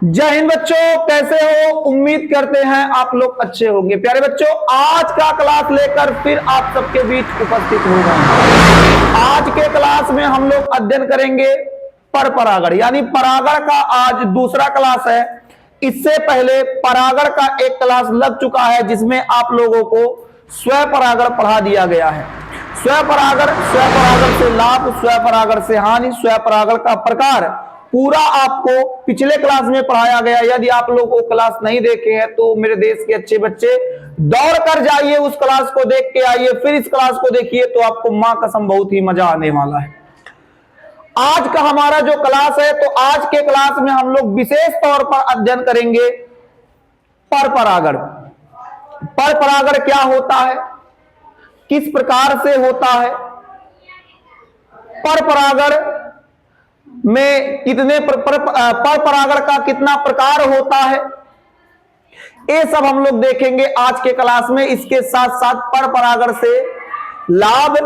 जय हिंद बच्चों, कैसे हो? उम्मीद करते हैं आप लोग अच्छे होंगे। प्यारे बच्चों, आज का क्लास लेकर फिर आप सबके बीच उपस्थित हो गए हैं। आज के क्लास में हम लोग अध्ययन करेंगे परपरागण, यानी परागण का आज दूसरा क्लास है। इससे पहले परागण का एक क्लास लग चुका है जिसमें आप लोगों को स्वपरागण पढ़ा दिया गया है। स्वपरागण, स्वपरागण से लाभ, स्वपरागण से हानि, स्वपरागण का प्रकार पूरा आपको पिछले क्लास में पढ़ाया गया। यदि आप लोग वो क्लास नहीं देखे हैं तो मेरे देश के अच्छे बच्चे दौड़ कर जाइए, उस क्लास को देख के आइए, फिर इस क्लास को देखिए तो आपको मां कसम बहुत ही मजा आने वाला है। आज का हमारा जो क्लास है, तो आज के क्लास में हम लोग विशेष तौर पर अध्ययन करेंगे परपरागण। परपरागण क्या होता है, किस प्रकार से होता है, परपरागण में कितने परपरागण का कितना प्रकार होता है, ये सब हम लोग देखेंगे आज के क्लास में। इसके साथ साथ परपरागण से लाभ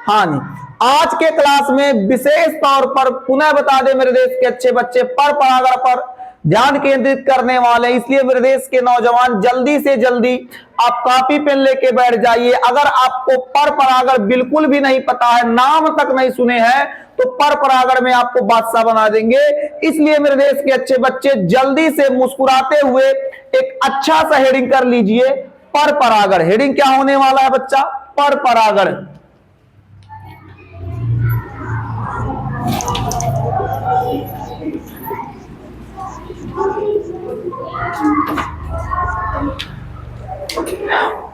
हानि। आज के क्लास में विशेष तौर पर पुनः बता दें मेरे देश के अच्छे बच्चे, परपरागण पर ध्यान केंद्रित करने वाले, इसलिए मेरे देश के नौजवान जल्दी से जल्दी आप कॉपी पेन लेके बैठ जाइए। अगर आपको परपरागण बिल्कुल भी नहीं पता है, नाम तक नहीं सुने हैं, तो परपरागण में आपको बादशाह बना देंगे। इसलिए मेरे देश के अच्छे बच्चे जल्दी से मुस्कुराते हुए एक अच्छा सा हेडिंग कर लीजिए, परपरागण। हेडिंग क्या होने वाला है बच्चा? परपरागण।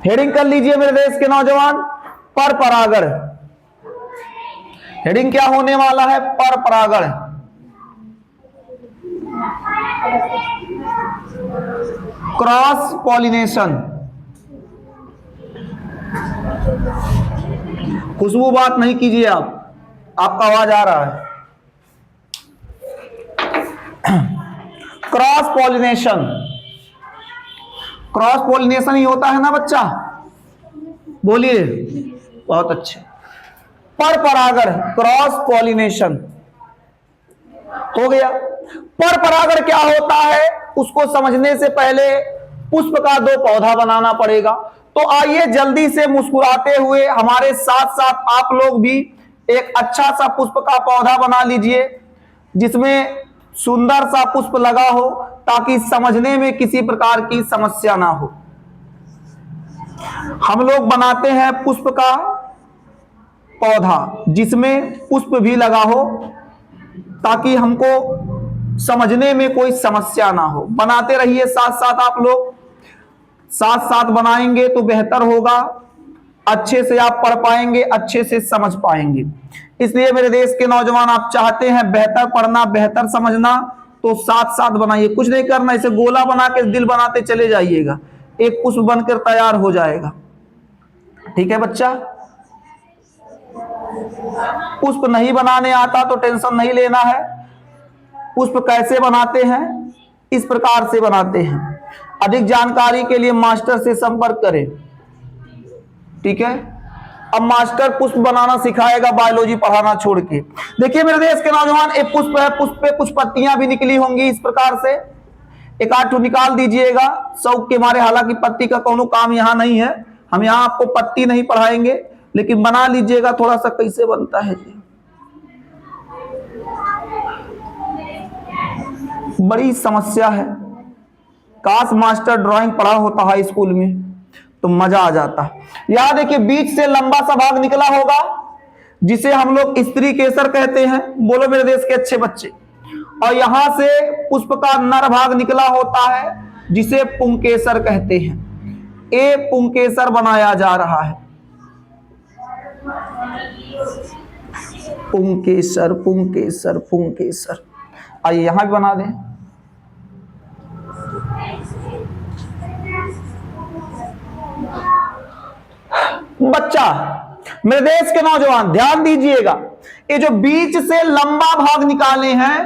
हेडिंग कर लीजिए मेरे देश के नौजवान, परपरागण। हेडिंग क्या होने वाला है? परपरागण। Cross pollination. खुशबू बात नहीं कीजिए, आपका आवाज आ रहा है। क्रॉस पॉलिनेशन, क्रॉस पॉलिनेशन ही होता है ना बच्चा? बोलिए, बहुत अच्छे। परपरागण, क्रॉस पॉलिनेशन हो गया। परपरागण क्या होता है उसको समझने से पहले पुष्प का दो पौधा बनाना पड़ेगा। तो आइए जल्दी से मुस्कुराते हुए हमारे साथ साथ आप लोग भी एक अच्छा सा पुष्प का पौधा बना लीजिए जिसमें सुंदर सा पुष्प लगा हो, ताकि समझने में किसी प्रकार की समस्या ना हो। हम लोग बनाते हैं पुष्प का पौधा जिसमें पुष्प भी लगा हो, ताकि हमको समझने में कोई समस्या ना हो। बनाते रहिए साथ साथ, आप लोग साथ साथ बनाएंगे तो बेहतर होगा। अच्छे से आप पढ़ पाएंगे, अच्छे से समझ पाएंगे। इसलिए मेरे देश के नौजवान, आप चाहते हैं बेहतर पढ़ना, बेहतर समझना, तो साथ साथ बनाइए। कुछ नहीं करना, इसे गोला बना के दिल बनाते चले जाइएगा, एक पुष्प बनकर तैयार हो जाएगा। ठीक है बच्चा? पुष्प नहीं बनाने आता तो टेंशन नहीं लेना है। पुष्प कैसे बनाते हैं, इस प्रकार से बनाते हैं। अधिक जानकारी के लिए मास्टर से संपर्क करें। ठीक है? अब मास्टर पुष्प बनाना सिखाएगा, बायोलॉजी पढ़ाना छोड़ के। देखिए मेरे देश के नौजवान, एक पुष्प है, पुष्प पे कुछ पत्तियां भी निकली होंगी इस प्रकार से। एक आध निकाल दीजिएगा शौक के मारे। हालांकि पत्ती का कोनो काम यहाँ नहीं है, हम यहाँ आपको पत्ती नहीं पढ़ाएंगे, लेकिन बना लीजिएगा थोड़ा सा कैसे बनता है जी। बड़ी समस्या है। काश मास्टर ड्राइंग पढ़ा होता है स्कूल में तो मजा आ जाता। यहां देखिए बीच से लंबा सा भाग निकला होगा जिसे हम लोग स्त्री केसर कहते हैं। बोलो मेरे देश के अच्छे बच्चे। और यहां से पुष्प का नर भाग निकला होता है जिसे पुंकेसर कहते हैं। ये पुंकेसर बनाया जा रहा है। पुंकेसर, पुंकेसर, पुंकेसर। आइए यहां भी बना दें। बच्चा, मेरे देश के नौजवान ध्यान दीजिएगा, ये जो बीच से लंबा भाग निकाले हैं,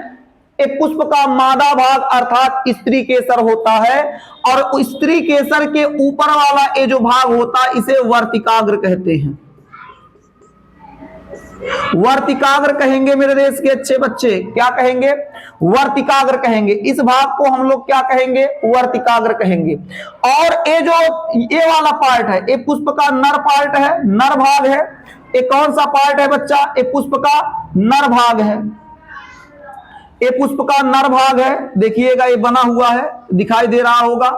ये पुष्प का मादा भाग अर्थात स्त्री केसर होता है। और स्त्री केसर के ऊपर वाला ये जो भाग होता है इसे वर्तिकाग्र कहते हैं। वर्तिकाग्र कहेंगे मेरे देश के अच्छे बच्चे, क्या कहेंगे? वर्तिकाग्र कहेंगे। इस भाग को हम लोग क्या कहेंगे? वर्तिकाग्र कहेंगे। और ये वाला पार्ट है, ये पुष्प का नर पार्ट है, नर भाग है। ये कौन सा पार्ट है बच्चा? ये पुष्प का नर भाग है। ये पुष्प का नर भाग है, देखिएगा ये बना हुआ है, दिखाई दे रहा होगा।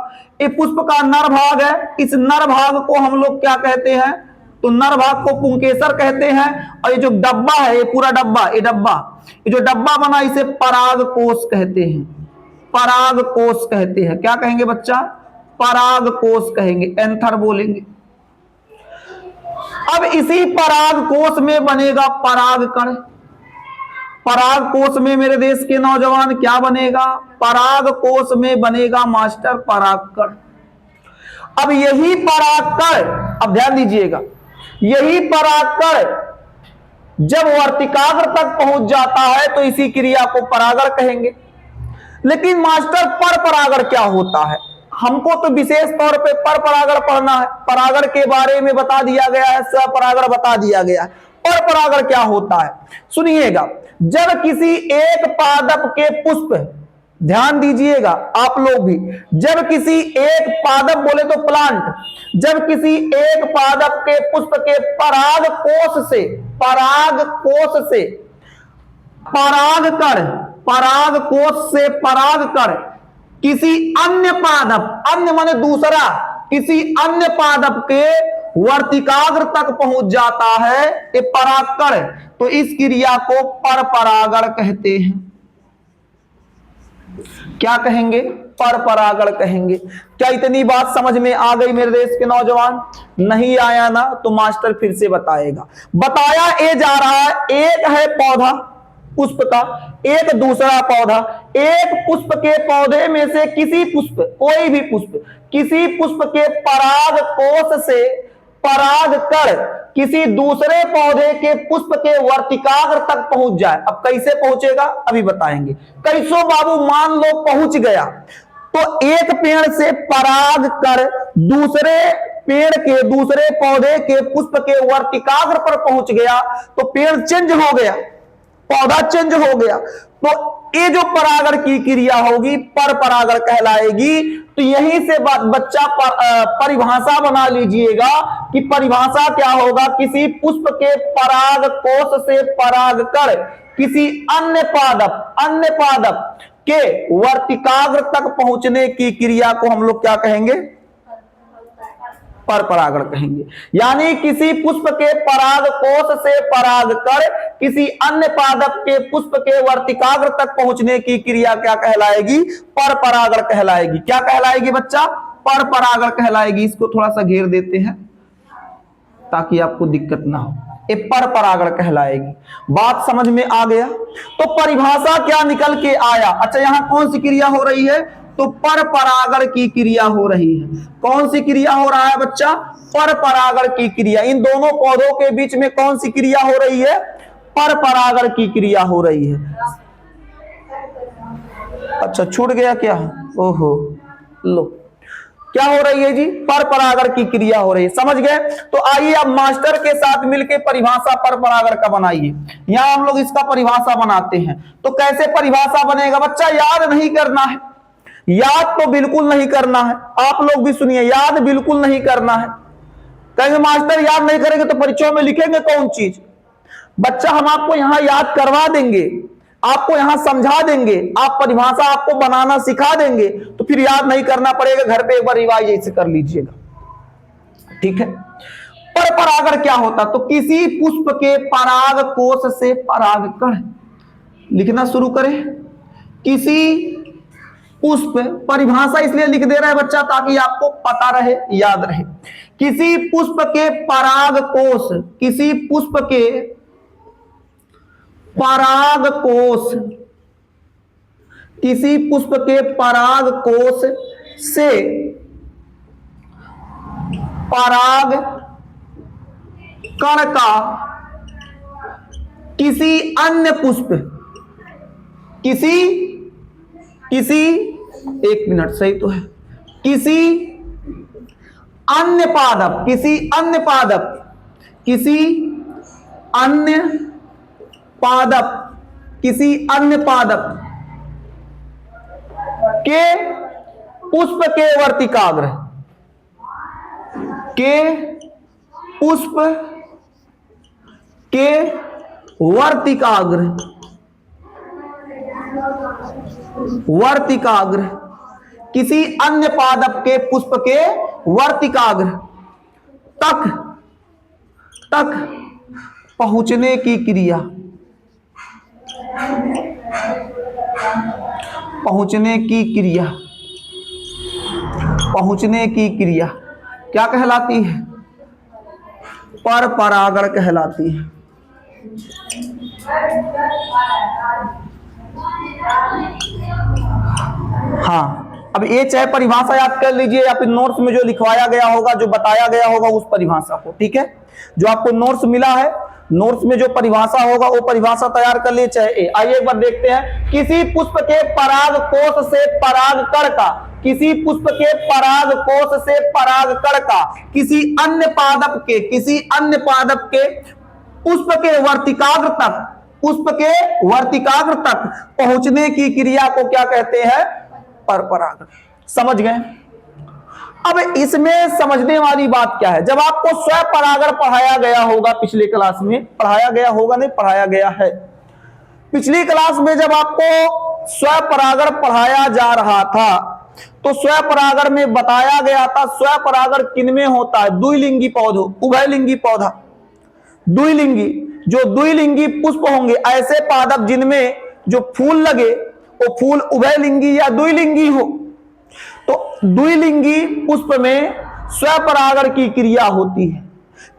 ये पुष्प का नर भाग है। इस नर भाग को हम लोग क्या कहते हैं? तो नर भाग को पुंकेसर कहते हैं। और ये जो डब्बा है, ये पूरा डब्बा, ये जो डब्बा बना, इसे पराग कोश कहते हैं। पराग कोश कहते हैं। क्या कहेंगे बच्चा? पराग कोश कहेंगे, एंथर बोलेंगे। अब इसी पराग कोश में बनेगा पराग कण। पराग कोश में मेरे देश के नौजवान क्या बनेगा? पराग कोश में बनेगा मास्टर पराग कण। अब यही पराग कण, अब ध्यान दीजिएगा, यही पराग कण जब वर्तिकाग्र तक पहुंच जाता है तो इसी क्रिया को परागण कहेंगे। लेकिन मास्टर पर परागण क्या होता है? हमको तो विशेष तौर पे पर परागण पढ़ना है। परागण के बारे में बता दिया गया है, स्वपरागण बता दिया गया है। पर परागण क्या होता है सुनिएगा। जब किसी एक पादप के पुष्प, ध्यान दीजिएगा आप लोग भी, जब किसी एक पादप बोले तो प्लांट, जब किसी एक पादप के पुष्प के पराग कोश से पराग कोश से पराग कण किसी अन्य पादप, अन्य माने दूसरा, किसी अन्य पादप के वर्तिकाग्र तक पहुंच जाता है, ये परागकण, तो इस क्रिया को पर परागण कहते हैं। क्या कहेंगे? पर परागण कहेंगे। क्या इतनी बात समझ में आ गई मेरे देश के नौजवान? नहीं आया ना तो मास्टर फिर से बताएगा। बताया ये जा रहा है, एक है पौधा पुष्प का, एक दूसरा पौधा। एक पुष्प के पौधे में से किसी पुष्प, कोई भी पुष्प, किसी पुष्प के पराग कोश से पराग कण किसी दूसरे पौधे के पुष्प के वर्तिकाग्र तक पहुंच जाए। अब कैसे पहुंचेगा अभी बताएंगे। कैसो बाबू मान लो पहुंच गया, तो एक पेड़ से पराग कण दूसरे पेड़ के, दूसरे पौधे के पुष्प के वर्तिकाग्र पर पहुंच गया, तो पेड़ चेंज हो गया, पौधा चेंज हो गया। तो ये जो परागण की क्रिया होगी पर परागण कहलाएगी। तो यहीं से बच्चा परिभाषा बना लीजिएगा कि परिभाषा क्या होगा? किसी पुष्प के पराग कोश से पराग कण किसी अन्य पादप के वर्तिकाग्र तक पहुंचने की क्रिया को हम लोग क्या कहेंगे? पर परागण कहेंगे। यानी किसी पुष्प के पराग कोश से पराग कण किसी अन्य पादप के पुष्प के वर्तिकाग्र तक पहुंचने की क्रिया क्या कहलाएगी? पर परागण कहलाएगी। क्या कहलाएगी बच्चा? पर परागण कहलाएगी। इसको थोड़ा सा घेर देते हैं ताकि आपको दिक्कत ना हो। ये पर परागण कहलाएगी। बात समझ में आ गया? तो परिभाषा क्या निकल के आया? अच्छा, यहां कौन सी क्रिया हो रही है? तो पर परागण की क्रिया हो रही है। कौन सी क्रिया हो रहा है बच्चा? पर परागण की क्रिया। इन दोनों पौधों के बीच में कौन सी क्रिया हो रही है? पर परागण की क्रिया हो रही है। अच्छा, छूट गया क्या? ओहो, लो, क्या हो रही है जी? पर परागण की क्रिया हो रही है। समझ गए? तो आइए अब मास्टर के साथ मिलकर परिभाषा पर परागण का बनाइए। यहां हम लोग इसका परिभाषा बनाते हैं। तो कैसे परिभाषा बनेगा बच्चा? याद नहीं करना है, याद तो बिल्कुल नहीं करना है। आप लोग भी सुनिए, याद बिल्कुल नहीं करना है। कहेंगे मास्टर याद नहीं करेंगे तो परीक्षा में लिखेंगे कौन चीज? बच्चा हम आपको यहां याद करवा देंगे, आपको यहां समझा देंगे, आप परिभाषा आपको बनाना सिखा देंगे, तो फिर याद नहीं करना पड़ेगा। घर पे एक बार रिवाइज ऐसे कर लीजिएगा, ठीक है? पर परागण क्या होता? तो किसी पुष्प के पराग कोश से पराग कण, लिखना शुरू करें। किसी पुष्प, परिभाषा इसलिए लिख दे रहा है बच्चा ताकि आपको पता रहे, याद रहे। किसी पुष्प के पराग कोश, किसी पुष्प के पराग कोश, किसी पुष्प के पराग कोश से पराग कण का किसी अन्य पुष्प, किसी एक मिनट, सही तो है, किसी अन्य पादप, किसी अन्य पादप किसी अन्य पादप के पुष्प के वर्तिकाग्र के पुष्प के वर्तिकाग्र किसी अन्य पादप के पुष्प के वर्तिकाग्र तक पहुंचने की क्रिया क्या कहलाती है? पर परागण कहलाती है। हाँ, अब ये चाहे परिभाषा याद कर लीजिए या फिर नोट्स में जो लिखवाया गया होगा, जो बताया गया होगा उस परिभाषा को, ठीक है। जो आपको नोट्स मिला है, नोट्स में जो परिभाषा होगा वो परिभाषा तैयार कर लिए चाहे। आइए एक बार देखते हैं। किसी पुष्प के पराग कोश से परागकण का, किसी पुष्प के पराग कोश से परागकण का किसी अन्य पादप के पुष्प के वर्तिकाग्र तक पहुंचने की क्रिया को क्या कहते हैं? परपरागण। समझ गए? अब इसमें समझने वाली बात क्या है, जब आपको स्वपरागण पढ़ाया गया होगा पिछले क्लास में, पढ़ाया गया है पिछली क्लास में, जब आपको स्वपरागण पढ़ाया जा रहा था तो स्वपरागण में बताया गया था स्वपरागण किनमें होता है? द्विलिंगी पौधों, उभयलिंगी पौधा, द्विलिंगी, जो द्विलिंगी पुष्प होंगे, ऐसे पादप जिनमें जो फूल लगे वो फूल उभयलिंगी या द्विलिंगी हो। तो द्विलिंगी पुष्प में स्वपरागण की क्रिया होती है।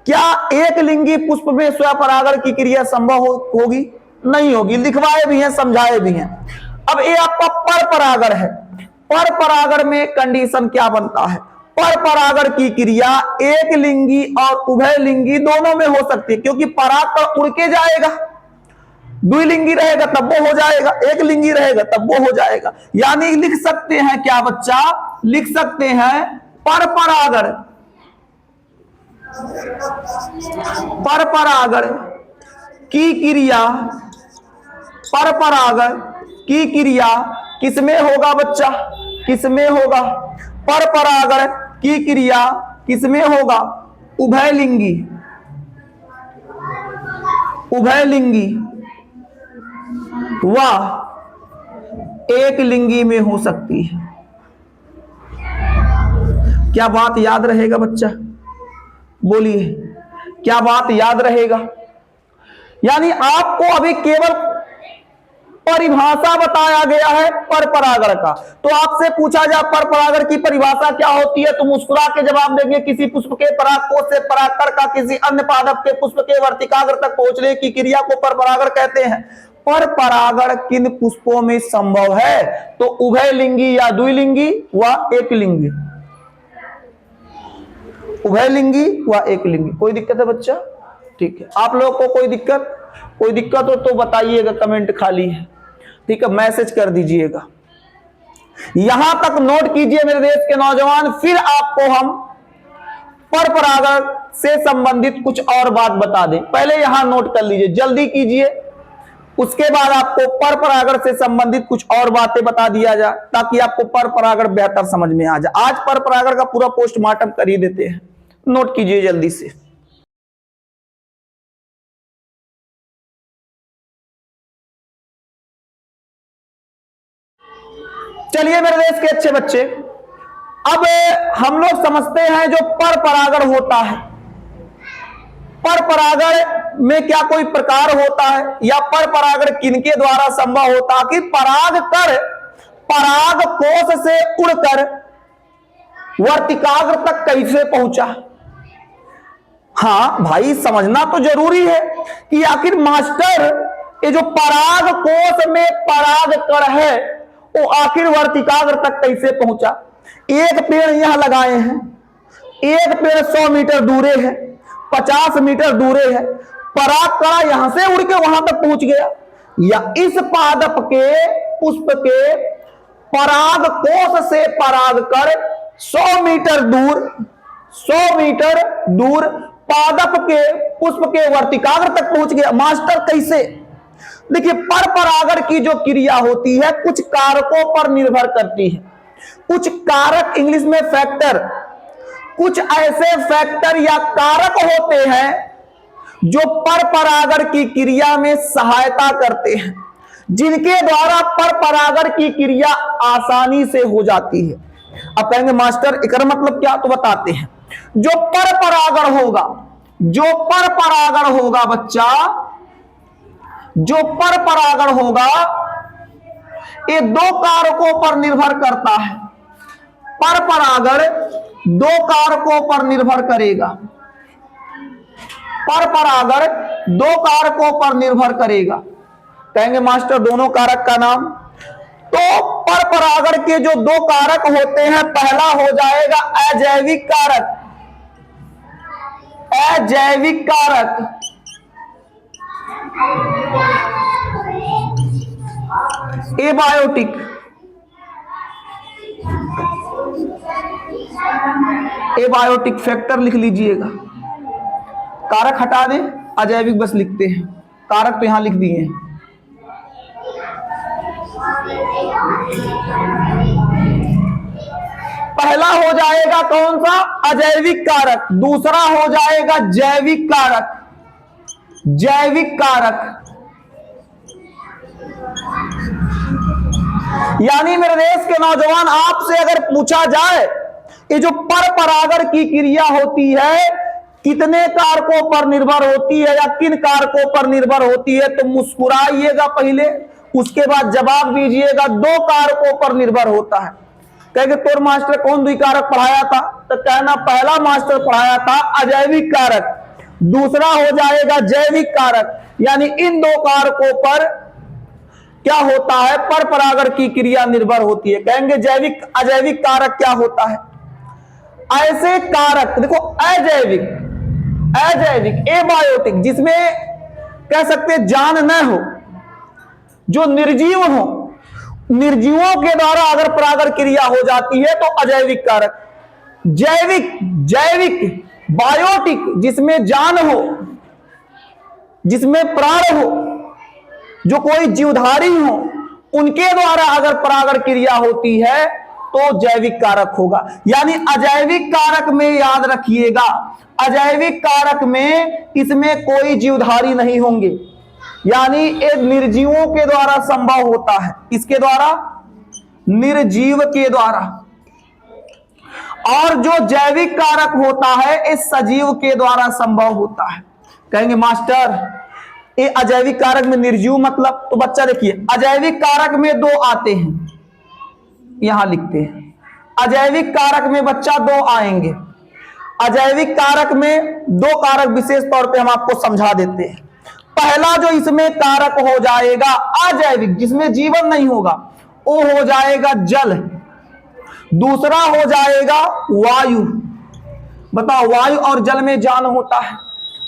क्या एक लिंगी पुष्प में स्वपरागण की क्रिया संभव होगी? नहीं होगी। लिखवाए भी हैं, समझाए भी हैं। अब ये आपका परपरागण है। परपरागण में कंडीशन क्या बनता है? परपरागण की क्रिया एक लिंगी और उभयलिंगी दोनों में हो सकती है, क्योंकि पराग उड़ के जाएगा। द्विलिंगी रहेगा तब वो हो जाएगा, एक लिंगी रहेगा तब वो हो जाएगा। यानी लिख सकते हैं क्या बच्चा? लिख सकते हैं परपरागण की क्रिया किसमें होगा बच्चा? किसमें होगा? परपरागण की क्रिया किसमें होगा? उभयलिंगी व एक लिंगी में हो सकती है। क्या बात याद रहेगा बच्चा? बोलिए, क्या बात याद रहेगा? यानी आपको अभी केवल परिभाषा बताया गया है परपरागण का, तो आपसे पूछा जाए परपरागण की परिभाषा क्या होती है, तो मुस्कुरा के जवाब देंगे किसी पुष्प के परागकोश से परागकण का किसी अन्य पादप के पुष्प के वर्तिकाग्र तक पहुंचने की क्रिया को परपरागण कहते हैं। परपरागण किन पुष्पों में संभव है? तो उभयलिंगी या द्विलिंगी व एकलिंगी, उभयलिंगी व एकलिंगी। कोई दिक्कत है बच्चा? ठीक है, आप लोगों को कोई दिक्कत हो तो बताइएगा, कमेंट खाली है, ठीक है, मैसेज कर दीजिएगा। यहां तक नोट कीजिए मेरे देश के नौजवान, फिर आपको हम परपरागण से संबंधित कुछ और बात बता दें। पहले यहां नोट कर लीजिए, जल्दी कीजिए, उसके बाद आपको परपरागण से संबंधित कुछ और बातें बता दिया जाए ताकि आपको परपरागण बेहतर समझ में आ जाए। आज परपरागण का पूरा पोस्टमार्टम कर ही देते हैं। नोट कीजिए जल्दी से। चलिए मेरे देश के अच्छे बच्चे, अब हम लोग समझते हैं जो परपरागण होता है, परपरागण में क्या कोई प्रकार होता है या परपरागण किनके द्वारा संभव होता है कि परागकण पराग कोश से उड़कर वर्तिकाग्र तक कैसे पहुंचा? हाँ भाई, समझना तो जरूरी है कि आखिर मास्टर ये जो पराग कोश में परागकण है वो आखिर वर्तिकाग्र तक कैसे पहुंचा। एक पेड़ यहां लगाए हैं, एक पेड़ 100 मीटर दूरे है, 50 मीटर दूरे है, परागकण यहां से उड़ के वहां तक पहुंच गया, या इस पादप के पुष्प के पराग कोश से परागकण 100 मीटर दूर पादप के पुष्प के वर्तिकाग्र तक पहुंच गया। मास्टर कैसे? देखिए, पर परागण की जो क्रिया होती है कुछ कारकों पर निर्भर करती है। कुछ कारक, इंग्लिश में फैक्टर, कुछ ऐसे फैक्टर या कारक होते हैं जो पर परागण की क्रिया में सहायता करते हैं, जिनके द्वारा पर परागण की क्रिया आसानी से हो जाती है। अब कहेंगे मास्टर इसका मतलब क्या, तो बताते हैं। जो पर परागण होगा, जो पर परागण होगा बच्चा, जो पर परागण होगा ये दो कारकों पर निर्भर करता है। पर परागण दो कारकों पर निर्भर करेगा। पर परागण दो कारकों पर निर्भर करेगा। कहेंगे मास्टर दोनों कारक का नाम, तो पर परागण के जो दो कारक होते हैं, पहला हो जाएगा अजैविक कारक। अजैविक कारक, एबायोटिक, एबायोटिक फैक्टर लिख लीजिएगा। कारक हटा दें, अजैविक बस लिखते हैं, कारक तो यहां लिख दिए हैं। पहला हो जाएगा कौन सा, अजैविक कारक। दूसरा हो जाएगा जैविक कारक। जैविक कारक यानी मेरे देश के नौजवान, आपसे अगर पूछा जाए ये जो पर परागण की क्रिया होती है कितने कारकों पर निर्भर होती है या किन कारकों पर निर्भर होती है, तो मुस्कुराइएगा पहले, उसके बाद जवाब दीजिएगा दो कारकों पर निर्भर होता है। कहेंगे तोर मास्टर कौन दो कारक पढ़ाया था, तो कहना पहला मास्टर पढ़ाया था अजैविक कारक, दूसरा हो जाएगा जैविक कारक। यानी इन दो कारकों पर क्या होता है, पर परागण की क्रिया निर्भर होती है। कहेंगे जैविक अजैविक कारक क्या होता है, ऐसे कारक देखो, अजैविक, अजैविक एबायोटिक, जिसमें कह सकते जान न हो, जो निर्जीव हो, निर्जीवों के द्वारा अगर परागण क्रिया हो जाती है तो अजैविक कारक। जैविक, जैविक बायोटिक, जिसमें जान हो, जिसमें प्राण हो, जो कोई जीवधारी हो, उनके द्वारा अगर परागण क्रिया होती है तो जैविक कारक होगा। यानी अजैविक कारक में याद रखिएगा, अजैविक कारक में इसमें कोई जीवधारी नहीं होंगे, यानी ये निर्जीवों के द्वारा संभव होता है। इसके द्वारा, निर्जीव के द्वारा। और जो जैविक कारक होता है ये सजीव के द्वारा संभव होता है। कहेंगे मास्टर ये अजैविक कारक में निर्जीव मतलब, तो बच्चा देखिए अजैविक कारक में दो आते हैं, यहां लिखते हैं अजैविक कारक में बच्चा दो आएंगे। अजैविक कारक में दो कारक विशेष तौर पे हम आपको समझा देते हैं। पहला जो इसमें कारक हो जाएगा अजैविक, जिसमें जीवन नहीं होगा, वो हो जाएगा जल। दूसरा हो जाएगा वायु। बताओ वायु और जल में जान होता है,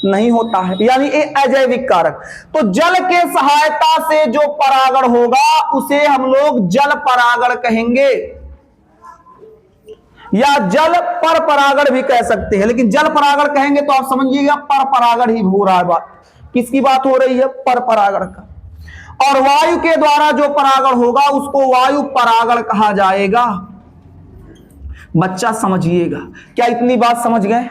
नहीं होता है, यानी ये अजैविक कारक। तो जल के सहायता से जो परागण होगा उसे हम लोग जल परागण कहेंगे, या जल पर परागण भी कह सकते हैं। लेकिन जल परागण कहेंगे तो आप समझिएगा पर परागण ही हो रहा है। बात किसकी बात हो रही है, पर परागण का। और वायु के द्वारा जो परागण होगा उसको वायु परागण कहा जाएगा। बच्चा समझिएगा, क्या इतनी बात समझ गए?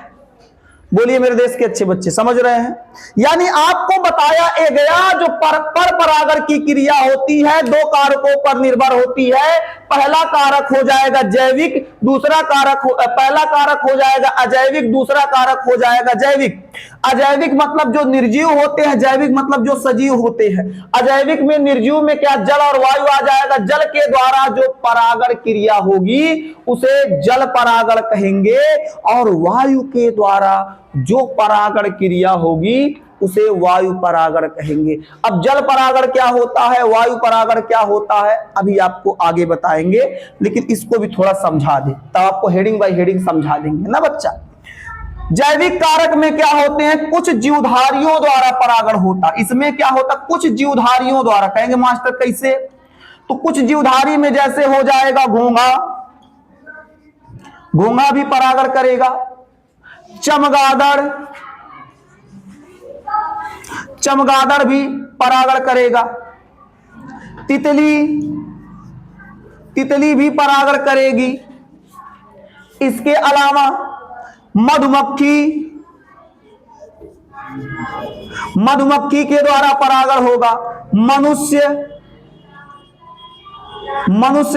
बोलिए मेरे देश के अच्छे बच्चे, समझ रहे हैं? यानी आपको बताया गया जो पर परागण की क्रिया होती है दो कारकों पर निर्भर होती है। पहला कारक हो जाएगा जैविक, दूसरा कारक पहला कारक हो जाएगा अजैविक, दूसरा कारक हो जाएगा जैविक। अजैविक मतलब जो निर्जीव होते हैं, जैविक मतलब जो सजीव होते हैं। अजैविक में, निर्जीव में क्या जल और वायु आ जाएगा। जल के द्वारा जो परागण क्रिया होगी उसे जल परागण कहेंगे, और वायु के द्वारा जो परागण क्रिया होगी उसे वायु परागण कहेंगे। अब जल परागण क्या होता है, वायु परागण क्या होता है, अभी आपको आगे बताएंगे, लेकिन इसको भी थोड़ा समझा दें तब आपको हेडिंग बाय हेडिंग समझा देंगे ना बच्चा। जैविक कारक में क्या होते हैं, कुछ जीवधारियों द्वारा परागण होता। इसमें क्या होता, कुछ जीवधारियों द्वारा। कहेंगे मास्टर कैसे, तो कुछ जीवधारी में जैसे हो जाएगा घोंघा, घोंघा भी परागण करेगा। चमगादड़, चमगादड़ भी परागण करेगा, तितली भी परागण करेगी। इसके अलावा मधुमक्खी के द्वारा परागण होगा, मनुष्य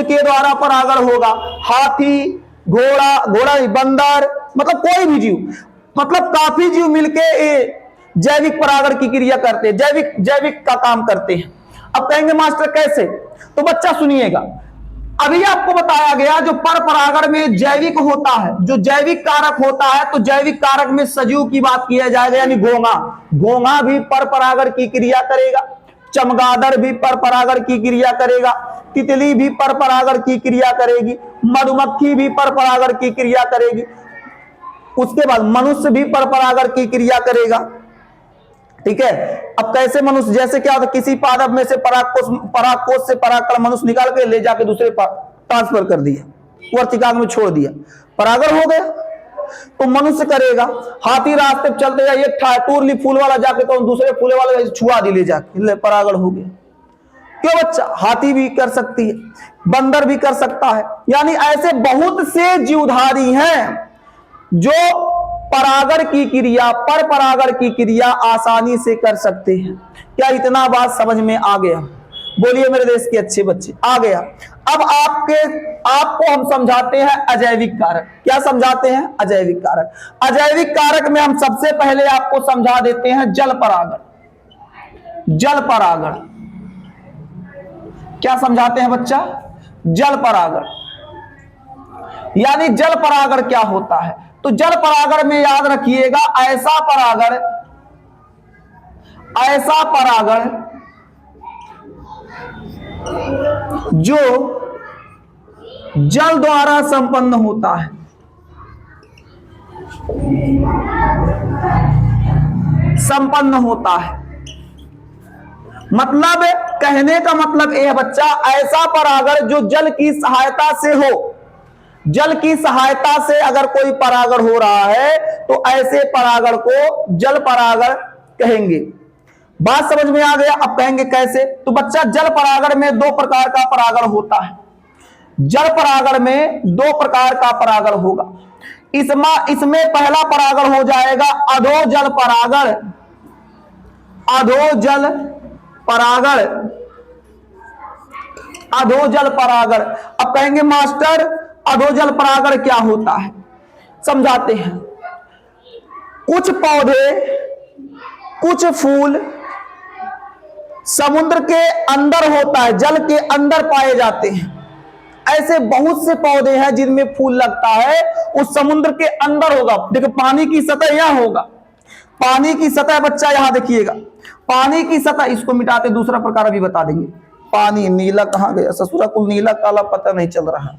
के द्वारा परागण होगा, हाथी, घोड़ा बंदर, मतलब कोई भी जीव, मतलब काफी जीव मिलके जैविक परागण की क्रिया करते हैं, जैविक का काम करते हैं। अब कहेंगे मास्टर कैसे, तो बच्चा सुनिएगा, अभी आपको बताया गया जो पर परागण में जैविक होता है, जो जैविक कारक होता है, तो जैविक कारक में सजीव की बात किया जाएगा, यानी घोंगा भी पर परागण की क्रिया करेगा, चमगादड़ भी पर परागण की क्रिया करेगा, तितली भी पर परागण की क्रिया करेगी, मधुमक्खी भी पर परागण की क्रिया करेगी, उसके बाद मनुष्य भी पर परागण की क्रिया करेगा। ठीक है, अब कैसे मनुष्य, जैसे क्या होता है, किसी पादप में से परागकोश से परागकण मनुष्य निकाल के ले जाके दूसरे ट्रांसफर कर दिया, वर्तिकाग्र में छोड़ दिया, परागण हो गया, तो मनुष्य करेगा। हाथी रास्ते पे चलते जाए, एक टूरली फूल वाला जाके तो दूसरे फूल वाले छुआ दी ले जाके, ले परागण हो गया। क्यों बच्चा, हाथी भी कर सकती है, बंदर भी कर सकता है, यानी ऐसे बहुत से जीवधारी हैं जो परागण की क्रिया, पर परागण की क्रिया आसानी से कर सकते हैं। क्या इतना बात समझ में आ गया? बोलिए मेरे देश के अच्छे बच्चे, आ गया। अब आपको हम समझाते हैं अजैविक कारक। क्या समझाते हैं? अजैविक कारक। अजैविक कारक में हम सबसे पहले आपको समझा देते हैं जल परागण। जल परागण क्या समझाते हैं बच्चा? जल परागण, यानी जल परागण क्या होता है? तो जल परागण में याद रखिएगा, ऐसा परागण जो जल द्वारा संपन्न होता है। मतलब कहने का मतलब यह बच्चा, ऐसा परागण जो जल की सहायता से हो। जल की सहायता से अगर कोई परागण हो रहा है तो ऐसे परागण को जल परागण कहेंगे। बात समझ में आ गया? अब कहेंगे कैसे? तो बच्चा, जल परागण में दो प्रकार का परागण होता है। जल परागण में दो प्रकार का परागण होगा। इसमें पहला परागण हो जाएगा अधोजल परागण। अधोजल परागण। अब कहेंगे मास्टर, अधोजल परागण क्या होता है? समझाते हैं। कुछ पौधे, कुछ फूल समुद्र के अंदर होता है, जल के अंदर पाए जाते हैं। ऐसे बहुत से पौधे हैं जिनमें फूल लगता है, उस समुद्र के अंदर होगा। देखो, पानी की सतह यहां होगा, पानी की सतह बच्चा यहां देखिएगा, पानी की सतह। इसको मिटाते दूसरा प्रकार अभी बता देंगे। पानी नीला कहां गया? ससुरा कुल नीला काला पता नहीं चल रहा।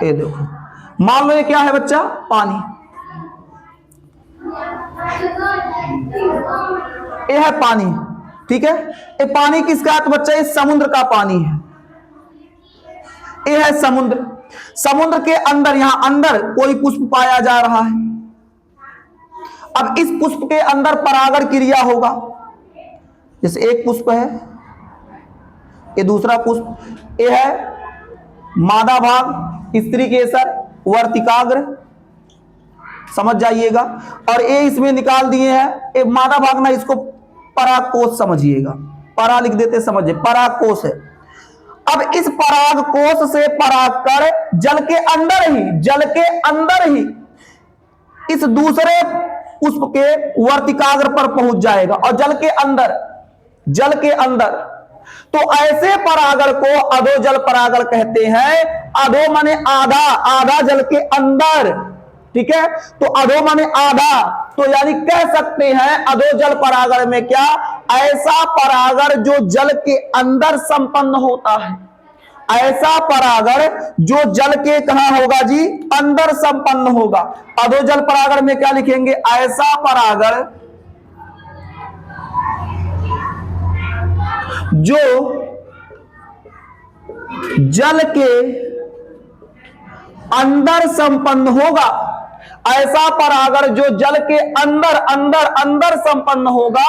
ये देखो, मान लो ये क्या है बच्चा? पानी। ये है पानी, ठीक है। ये पानी किसका है? तो बच्चा ये समुद्र का पानी है। ये है समुद्र। समुद्र के अंदर, यहां अंदर कोई पुष्प पाया जा रहा है। अब इस पुष्प के अंदर परागण क्रिया होगा। जैसे एक पुष्प है, ये दूसरा पुष्प, ये है मादा भाग, स्त्री केसर, वर्तिकाग्र, समझ जाइएगा। और ये इसमें निकाल दिए हैं, ये मादा भाग ना, इसको परागकोश समझिएगा। परा लिख देते, समझिए, परागकोश है। अब इस परागकोश से परागकण जल के अंदर ही इस दूसरे पुष्प के वर्तिकाग्र पर पहुंच जाएगा। और जल के अंदर तो ऐसे परागण को अधोजल परागण कहते हैं। अधो माने आधा, आधा जल के अंदर, ठीक है। तो अधो माने आधा, तो यानी कह सकते हैं अधोजल परागण में क्या? ऐसा परागण जो जल के अंदर संपन्न होता है। ऐसा परागण जो जल के कहां होगा जी? अंदर संपन्न होगा। अधोजल परागण में क्या लिखेंगे? ऐसा परागण जो जल के अंदर संपन्न होगा। ऐसा परागण जो जल के अंदर अंदर अंदर संपन्न होगा,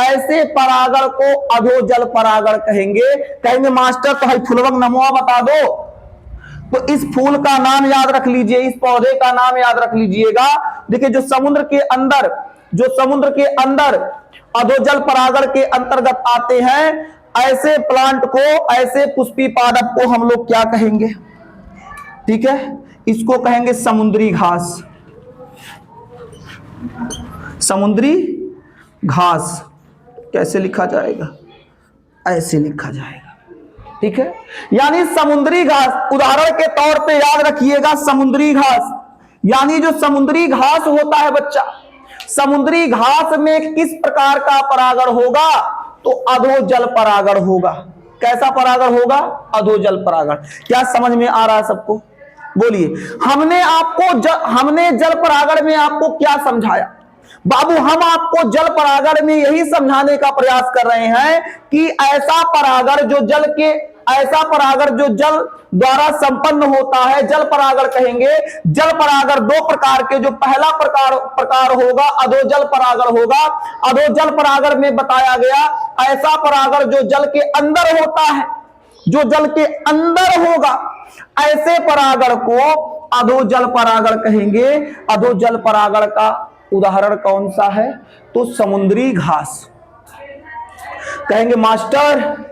ऐसे परागण को अधोजल परागण कहेंगे। कहेंगे मास्टर तो भाई फुलवंग नमोआ बता दो, तो इस फूल का नाम याद रख लीजिए, इस पौधे का नाम याद रख लीजिएगा। देखिए जो समुद्र के अंदर अधोजल परागण के अंतर्गत आते हैं, ऐसे प्लांट को, ऐसे पुष्पी पादप को हम लोग क्या कहेंगे? ठीक है, इसको कहेंगे समुद्री घास। समुद्री घास कैसे लिखा जाएगा? ऐसे लिखा जाएगा। ठीक है, यानी समुद्री घास, उदाहरण के तौर पे याद रखिएगा समुद्री घास, यानी जो समुद्री घास होता है बच्चा, समुद्री घास में किस प्रकार का परागण होगा? तो अधोजल परागण होगा। कैसा परागण होगा? अधोजल परागण। क्या समझ में आ रहा है सबको? बोलिए। हमने जल परागण में आपको क्या समझाया? बाबू हम आपको जल परागण में यही समझाने का प्रयास कर रहे हैं कि ऐसा परागण जो जल द्वारा संपन्न होता है, जल परागण कहेंगे। जल परागण दो प्रकार के, जो पहला प्रकार होगा अधोजल परागण होगा। अधोजल परागण में बताया गया ऐसा परागण जो जल के अंदर होता है, जो जल के अंदर होगा, ऐसे परागण को अधोजल परागण कहेंगे। अधोजल परागण का उदाहरण कौन सा है? तो समुद्री घास। कहेंगे मास्टर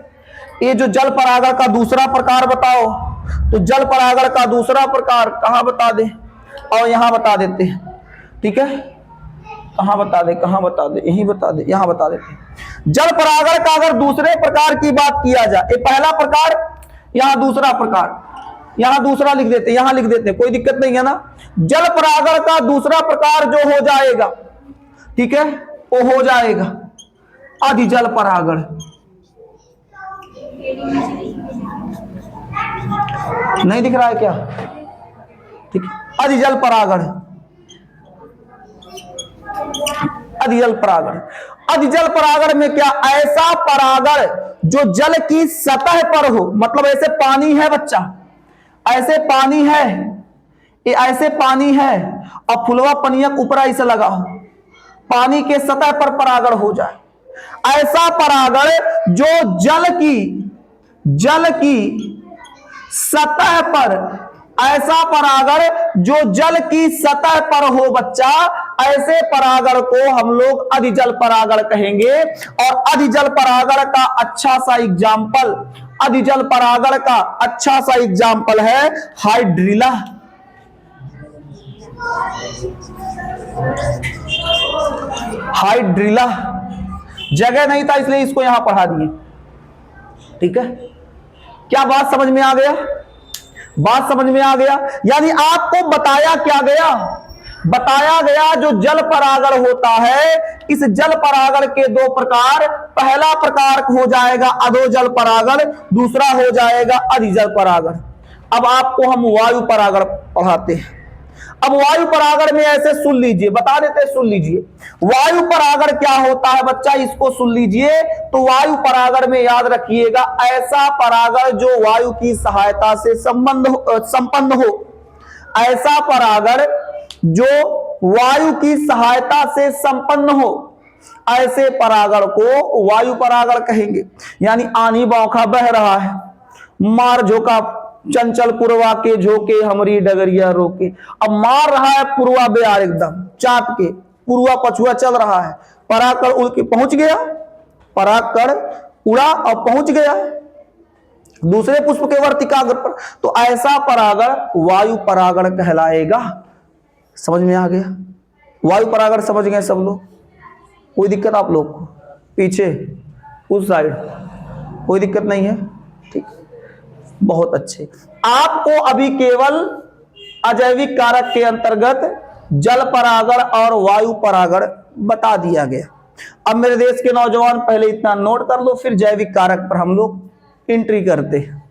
ये जो जल परागण का दूसरा प्रकार बताओ, तो जल परागण का दूसरा प्रकार कहां बता दे? और यहां बता देते हैं। ठीक है, कहां बता दे? यही बता दे, यहां बता देते। जल परागण का अगर दूसरे प्रकार की बात किया जाए, ये पहला प्रकार, यहां दूसरा प्रकार, यहां दूसरा लिख देते, यहां लिख देते, कोई दिक्कत नहीं है ना। जल परागण का दूसरा प्रकार जो हो जाएगा, ठीक है, वो हो जाएगा अधिजल परागण। नहीं दिख रहा है क्या? ठीक, अधिजल परागण। अधिजल परागण, अधिजल परागण में क्या? ऐसा परागण जो जल की सतह पर हो, मतलब ऐसे पानी है बच्चा, ऐसे पानी है, ये ऐसे पानी है और फुलवा पनियक ऊपर ऐसे लगा हो, पानी के सतह पर परागण हो जाए। ऐसा परागण जो जल की सतह पर, ऐसा परागण जो जल की सतह पर हो बच्चा, ऐसे परागण को हम लोग अधिजल परागण कहेंगे। और अधिजल परागण का अच्छा सा एग्जाम्पल, अधिजल परागण का अच्छा सा एग्जाम्पल है हाइड्रिला। हाइड्रिला जगह नहीं था इसलिए इसको यहां पढ़ा दिए। ठीक है, क्या बात समझ में आ गया? बात समझ में आ गया। यानी आपको बताया क्या गया? बताया गया जो जल परागण होता है, इस जल परागण के दो प्रकार, पहला प्रकार हो जाएगा अधोजल परागण, दूसरा हो जाएगा अधिजल परागण। अब आपको हम वायु परागण पढ़ाते हैं। अब वायु परागण में ऐसे सुन लीजिए, बता देते, सुन लीजिए वायु परागण क्या होता है बच्चा, इसको सुन लीजिए। तो वायु परागण में याद रखिएगा ऐसा परागण जो वायु की सहायता से संपन्न हो, ऐसा परागण जो वायु की सहायता से संपन्न हो, ऐसे परागण को वायु परागण कहेंगे। यानी आनी बौखा बह रहा है, मार झोंका चंचल पुरवा के झोंके हमरी डगरिया रोके। अब मार रहा है पुरवा बेयार एकदम चाप के, पुरवा पछुआ चल रहा है, परागण उड़ के पहुंच गया, परागण उड़ा और पहुंच गया दूसरे पुष्प के वर्तिकाग्र पर, तो ऐसा परागण वायु परागण कहलाएगा। समझ में आ गया? वायु परागण समझ गए सब लोग? कोई दिक्कत आप लोग को? पीछे उस साइड कोई दिक्कत नहीं है? ठीक, बहुत अच्छे। आपको अभी केवल अजैविक कारक के अंतर्गत जल परागण और वायु परागण बता दिया गया। अब मेरे देश के नौजवान पहले इतना नोट कर लो, फिर जैविक कारक पर हम लोग एंट्री करते हैं।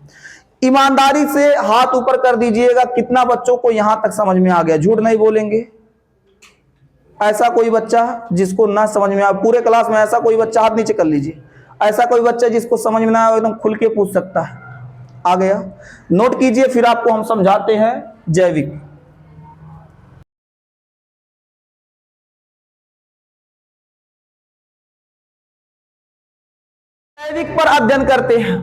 ईमानदारी से हाथ ऊपर कर दीजिएगा, कितना बच्चों को यहां तक समझ में आ गया? झूठ नहीं बोलेंगे। ऐसा कोई बच्चा जिसको ना समझ में आ, पूरे क्लास में ऐसा कोई बच्चा हाथ नीचे कर लीजिए, ऐसा कोई बच्चा जिसको समझ में ना आए एकदम खुल के पूछ सकता है। आ गया? नोट कीजिए, फिर आपको हम समझाते हैं जैविक। जैविक पर अध्ययन करते हैं।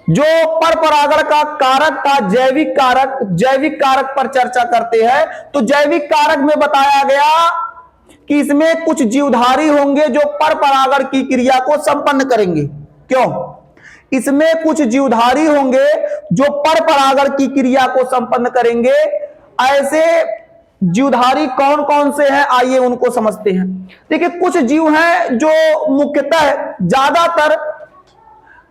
जो पर परागण का कारक था जैविक कारक पर चर्चा करते हैं। तो जैविक कारक में बताया गया कि इसमें कुछ जीवधारी होंगे जो पर परागण की क्रिया को संपन्न करेंगे। क्यों? इसमें कुछ जीवधारी होंगे जो पर परागण की क्रिया को संपन्न करेंगे। ऐसे जीवधारी कौन कौन से हैं, आइए उनको समझते हैं। देखिए, कुछ जीव हैं जो मुख्यतः ज्यादातर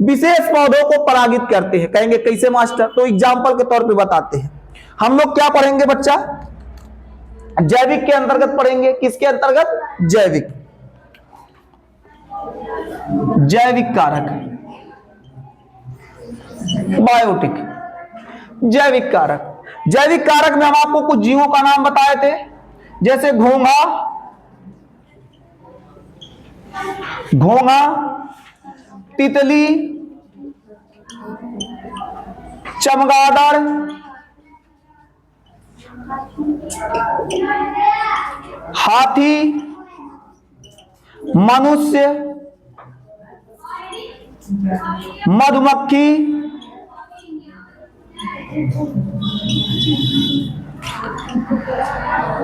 विशेष पौधों को परागित करते हैं। कहेंगे कैसे मास्टर? तो एग्जाम्पल के तौर पे बताते हैं। हम लोग क्या पढ़ेंगे बच्चा? जैविक के अंतर्गत पढ़ेंगे। किसके अंतर्गत? जैविक कारक, बायोटिक, जैविक कारक में हम आपको कुछ जीवों का नाम बताए थे, जैसे घोंघा, तितली, चमगादड़, हाथी, मनुष्य, मधुमक्खी,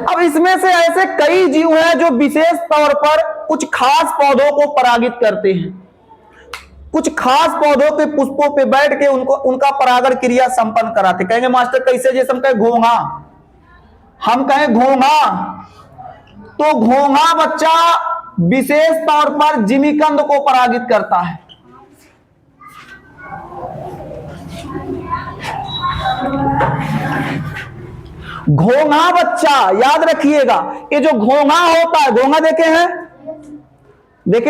अब इसमें से ऐसे कई जीव हैं जो विशेष तौर पर कुछ खास पौधों को परागित करते हैं। कुछ खास पौधों के पुष्पों पे बैठ के उनका परागण क्रिया संपन्न कराते। कहेंगे मास्टर कैसे? जैसे हम कहें घोंघा, तो घोंघा बच्चा विशेष तौर पर जिमीकंद को परागित करता है। घोंघा बच्चा याद रखिएगा, ये जो घोंघा होता है, घोंघा देखे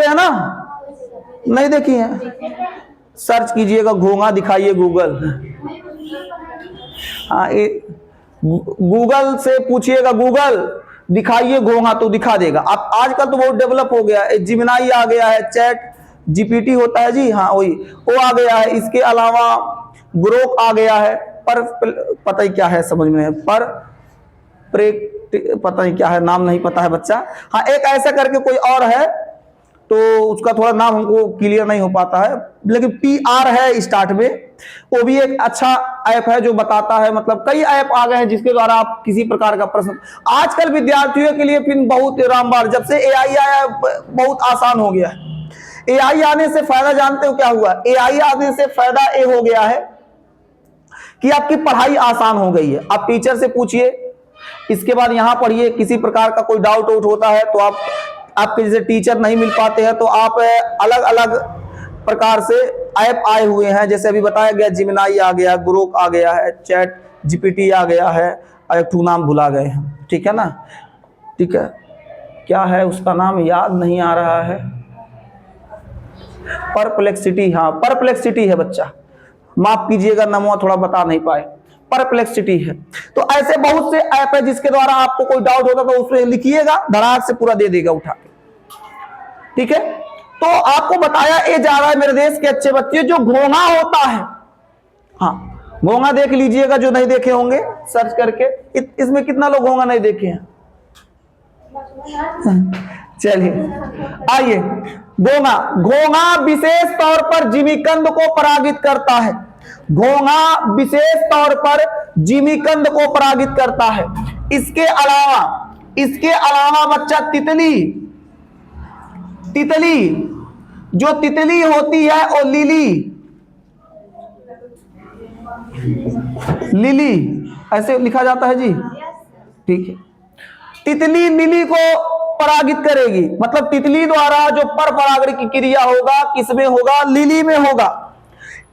हैं ना? नहीं देखी है? सर्च कीजिएगा घोंघा, दिखाइए गूगल। हाँ, गूगल से पूछिएगा, गूगल दिखाइए घोंघा, तो दिखा देगा। अब आजकल तो बहुत डेवलप हो गया है, जिमिनाई आ गया है, चैट जीपीटी होता है जी, हाँ वही, वो आ गया है। इसके अलावा ग्रोक आ गया है, पर पता ही क्या है समझ में, पता नहीं क्या है, नाम नहीं पता है बच्चा। हाँ, एक ऐसा करके कोई और है, तो उसका थोड़ा नाम हमको क्लियर नहीं हो पाता है, लेकिन PR है स्टार्ट में। वो भी एक अच्छा ऐप है जो बताता है, मतलब कई ऐप आ गए हैं जिसके द्वारा आप किसी प्रकार का प्रश्न, आजकल विद्यार्थियों के लिए फिर बहुत रामबाण, जब से AI आया बहुत आसान हो गया है। AI आने से फायदा जानते हो क्या हुआ? AI आने से फायदा ये हो गया है कि आपकी पढ़ाई आसान हो गई है। आप टीचर से पूछिए, इसके बाद यहां पढ़िए, किसी प्रकार का कोई डाउट होता है तो आपके जैसे टीचर नहीं मिल पाते हैं तो आप अलग अलग प्रकार से ऐप आए हुए हैं, जैसे अभी बताया गया जिमिनाई आ गया, ग्रोक आ गया है, चैट जीपीटी आ गया है, और एक नाम भुला गए हैं, ठीक है ना? ठीक है, क्या है उसका नाम याद नहीं आ रहा है, परप्लेक्सिटी, हाँ परप्लेक्सिटी है बच्चा, माफ कीजिएगा नमो थोड़ा बता नहीं पाए, परप्लेक्सिटी है। तो ऐसे बहुत से ऐप है जिसके द्वारा आपको कोई डाउट होता तो उसमें लिखिएगा, धड़ाक से पूरा दे देगा उठा के, ठीक है? तो आपको बताया ये जा रहा है मेरे देश के अच्छे बच्चे, जो घोंघा होता है, हाँ घोंघा देख लीजिएगा जो नहीं देखे होंगे सर्च करके। इसमें कितना लोग घोंघा नहीं देखे हैं? चलिए आइए, घोंघा विशेष तौर पर जिमीकंद को परागित करता है। घोंघा विशेष तौर पर जिमीकंद को परागित करता है। इसके अलावा बच्चा तितली, जो तितली होती है वो लिली ऐसे लिखा जाता है जी, ठीक है? तितली लिली को परागित करेगी, मतलब तितली द्वारा जो पर परागण की क्रिया होगा किसमें होगा? लिली में होगा।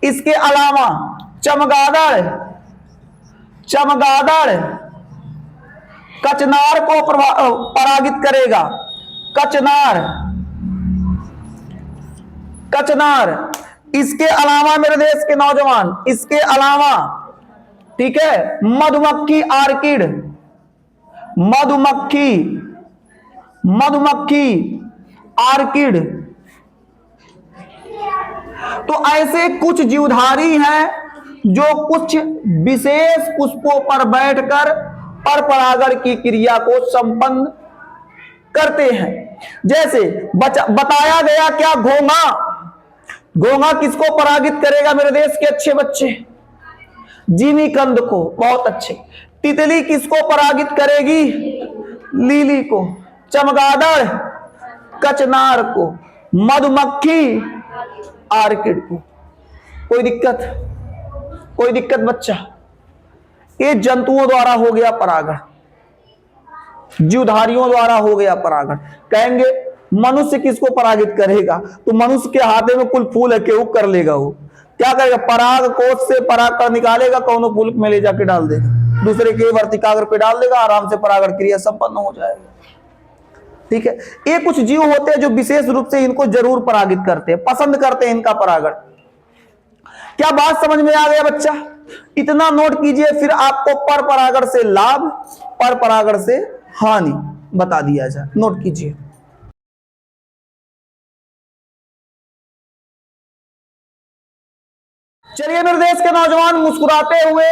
इसके अलावा चमगादड़ कचनार को परागित करेगा। कचनार। इसके अलावा मेरे देश के नौजवान, इसके अलावा ठीक है, मधुमक्खी आर्किड। तो ऐसे कुछ जीवधारी हैं जो कुछ विशेष पुष्पों पर बैठकर पर परागण की क्रिया को संपन्न करते हैं। जैसे बताया गया क्या? घोंघा किसको परागित करेगा मेरे देश के अच्छे बच्चे? जिमीकंद को, बहुत अच्छे। तितली किसको परागित करेगी? लिली को। चमगादड़ कचनार को। मधुमक्खी आर्किड को। कोई दिक्कत? कोई दिक्कत बच्चा? ये जंतुओं द्वारा हो गया परागण, जीवधारियों द्वारा हो गया परागण। कहेंगे मनुष्य किसको परागित करेगा? तो मनुष्य के हाथे में कुल फूल है, केहू कर लेगा। वो क्या करेगा? पराग कोष से पराग कर निकालेगा, कौनो फूल में ले जाके डाल देगा, दूसरे के वर्तिकाग्र पे डाल देगा, आराम से परागण क्रिया संपन्न हो जाएगा। ठीक है, ये कुछ जीव होते हैं जो विशेष रूप से इनको जरूर परागित करते हैं, पसंद करते हैं इनका परागण। क्या बात समझ में आ गया बच्चा? इतना नोट कीजिए, फिर आपको पर परागण से लाभ, पर परागण से हानि बता दिया जाए। नोट कीजिए। चलिए मेरे देश के नौजवान, मुस्कुराते हुए,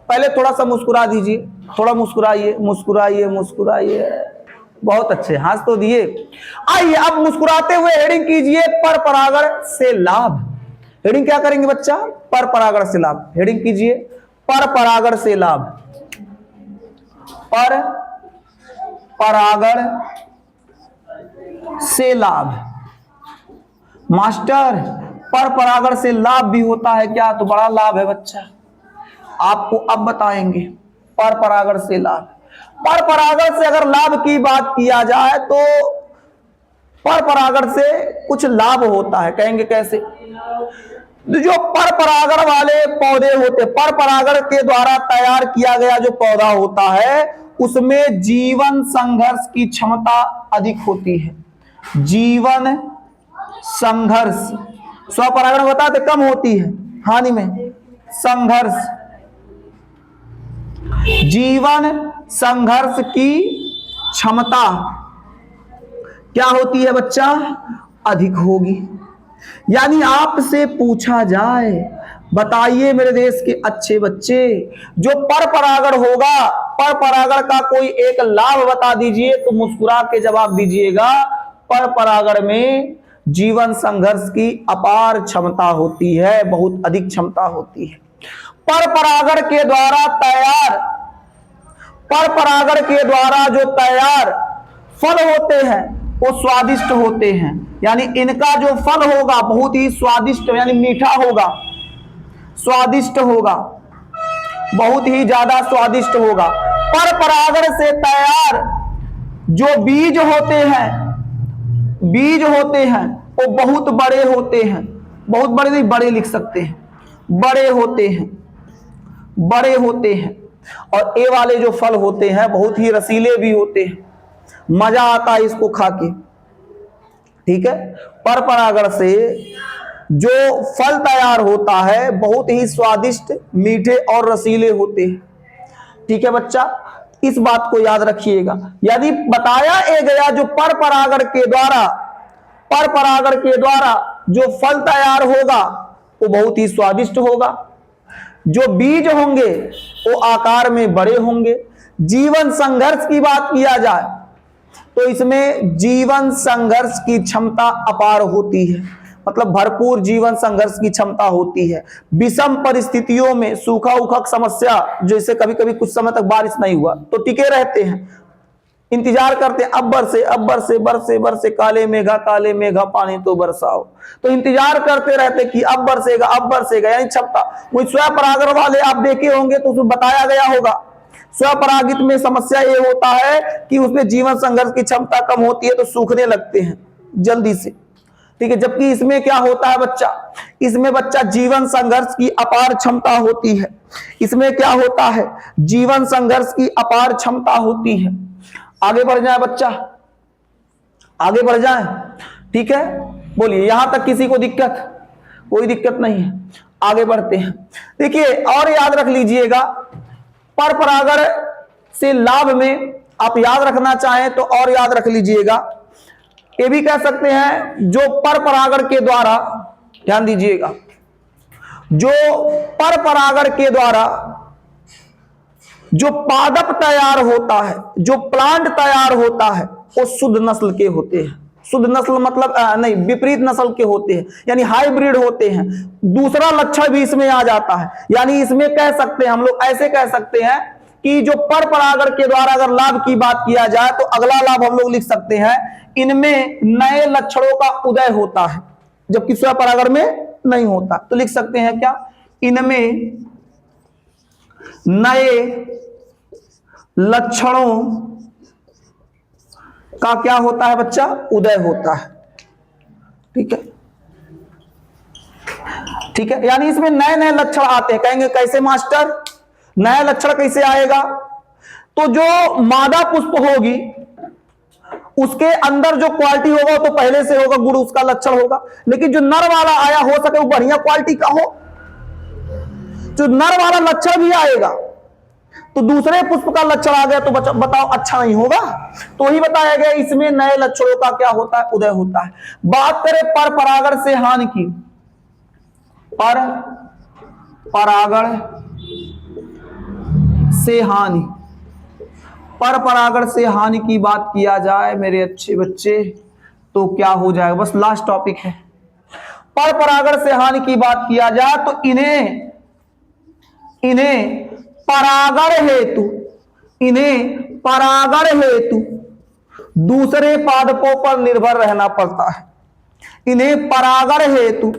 पहले थोड़ा सा मुस्कुरा दीजिए, थोड़ा मुस्कुराइए, मुस्कुराइए, मुस्कुराइए, बहुत अच्छे, हाथ तो दिए। आइए अब मुस्कुराते हुए हेडिंग कीजिए, पर परागण से लाभ। हेडिंग क्या करेंगे बच्चा? पर परागण से लाभ। हेडिंग कीजिए, पर परागण से लाभ। पर परागण से लाभ। मास्टर, पर परागण से लाभ भी होता है क्या? तो बड़ा लाभ है बच्चा, आपको अब बताएंगे। पर परागण से लाभ, पर परागण से अगर लाभ की बात किया जाए तो पर परागण से कुछ लाभ होता है। कहेंगे कैसे? जो पर परागण वाले पौधे होते, पर परागण के द्वारा तैयार किया गया जो पौधा होता है, उसमें जीवन संघर्ष की क्षमता अधिक होती है। जीवन संघर्ष, स्वपरागण बताते कम होती है, हानि में संघर्ष, जीवन संघर्ष की क्षमता क्या होती है बच्चा? अधिक होगी। यानी आपसे पूछा जाए, बताइए मेरे देश के अच्छे बच्चे, जो पर परागण होगा, पर परागण का कोई एक लाभ बता दीजिए, तो मुस्कुरा के जवाब दीजिएगा। पर परागण में जीवन संघर्ष की अपार क्षमता होती है, बहुत अधिक क्षमता होती है। पर परागण के द्वारा तैयार, पर परागण के द्वारा जो तैयार फल होते हैं वो स्वादिष्ट होते हैं। यानी इनका जो फल होगा बहुत ही स्वादिष्ट, यानी मीठा होगा, स्वादिष्ट होगा, बहुत ही ज्यादा स्वादिष्ट होगा। पर परागण से तैयार जो बीज होते हैं, बीज होते हैं वो बहुत बड़े होते हैं, बहुत बड़े नहीं, बड़े लिख सकते हैं, बड़े होते हैं, बड़े होते हैं। और ये वाले जो फल होते हैं बहुत ही रसीले भी होते हैं, मजा आता है इसको खा के। ठीक है, पर परागण से जो फल तैयार होता है बहुत ही स्वादिष्ट, मीठे और रसीले होते हैं। ठीक है बच्चा, इस बात को याद रखिएगा। यदि बताया गया जो पर परागण के द्वारा, पर परागण के द्वारा जो फल तैयार होगा वो बहुत ही स्वादिष्ट होगा, जो बीज होंगे वो आकार में बड़े होंगे। जीवन संघर्ष की बात किया जाए तो इसमें जीवन संघर्ष की क्षमता अपार होती है, मतलब भरपूर जीवन संघर्ष की क्षमता होती है। विषम परिस्थितियों में सूखा उखक समस्या, जैसे कभी कभी कुछ समय तक बारिश नहीं हुआ तो टिके रहते हैं, इंतजार करते हैं, अब बरसे, अब बरसे, बरसे बरसे काले मेघा पानी तो बरसाओ, तो इंतजार करते रहते कि अब बरसेगा, अब बरसेगा, यानी क्षमता। वही स्वपरागण वाले आप देखे होंगे तो उसमें बताया गया होगा, स्वपरागित में समस्या ये होता है कि उसमें जीवन संघर्ष की क्षमता कम होती है तो सूखने लगते हैं जल्दी से। ठीक है, जबकि इसमें क्या होता है बच्चा? इसमें बच्चा जीवन संघर्ष की अपार क्षमता होती है। इसमें क्या होता है? जीवन संघर्ष की अपार क्षमता होती है। आगे बढ़ जाए बच्चा, आगे बढ़ जाए। ठीक है, बोलिए, यहां तक किसी को दिक्कत? कोई दिक्कत नहीं है, आगे बढ़ते हैं। देखिए और याद रख लीजिएगा, पर परागण से लाभ में आप याद रखना चाहें तो और याद रख लीजिएगा, ये भी कह सकते हैं जो पर परागण के द्वारा, ध्यान दीजिएगा, जो पर परागण के द्वारा जो पादप तैयार होता है, जो प्लांट तैयार होता है वो शुद्ध नस्ल के होते हैं, शुद्ध नस्ल मतलब नहीं, विपरीत नस्ल के होते हैं, यानी हाइब्रिड होते हैं। दूसरा लक्षण भी इसमें आ जाता है, यानी इसमें कह सकते हैं हम लोग, ऐसे कह सकते हैं कि जो पर परागण के द्वारा अगर लाभ की बात किया जाए तो अगला लाभ हम लोग लिख सकते हैं, इनमें नए लक्षणों का उदय होता है, जबकि स्व परागण में नहीं होता। तो लिख सकते हैं क्या, इनमें नए लक्षणों का क्या होता है बच्चा, उदय होता है। ठीक है, ठीक है, यानी इसमें नए नए लक्षण आते हैं। कहेंगे कैसे मास्टर, नया लक्षण कैसे आएगा? तो जो मादा पुष्प होगी उसके अंदर जो क्वालिटी होगा तो पहले से होगा, गुण उसका लक्षण होगा। लेकिन जो नर वाला आया हो सके वो बढ़िया क्वालिटी का हो, जो नर वाला लक्षण भी आएगा तो दूसरे पुष्प का लक्षण आ गया तो बताओ अच्छा नहीं होगा। तो ही बताया गया इसमें नए लक्षणों का क्या होता है, उदय होता है। बात करें पर परागण से हानि की, पर परागण से हानि, पर परागण से हानि की बात किया जाए मेरे अच्छे बच्चे तो क्या हो जाएगा, बस लास्ट टॉपिक है। पर परागण से हानि की बात किया जाए तो इन्हें परागण हेतु, इन्हें परागण हेतु दूसरे पादपों पर निर्भर रहना पड़ता है। इन्हें परागण हेतु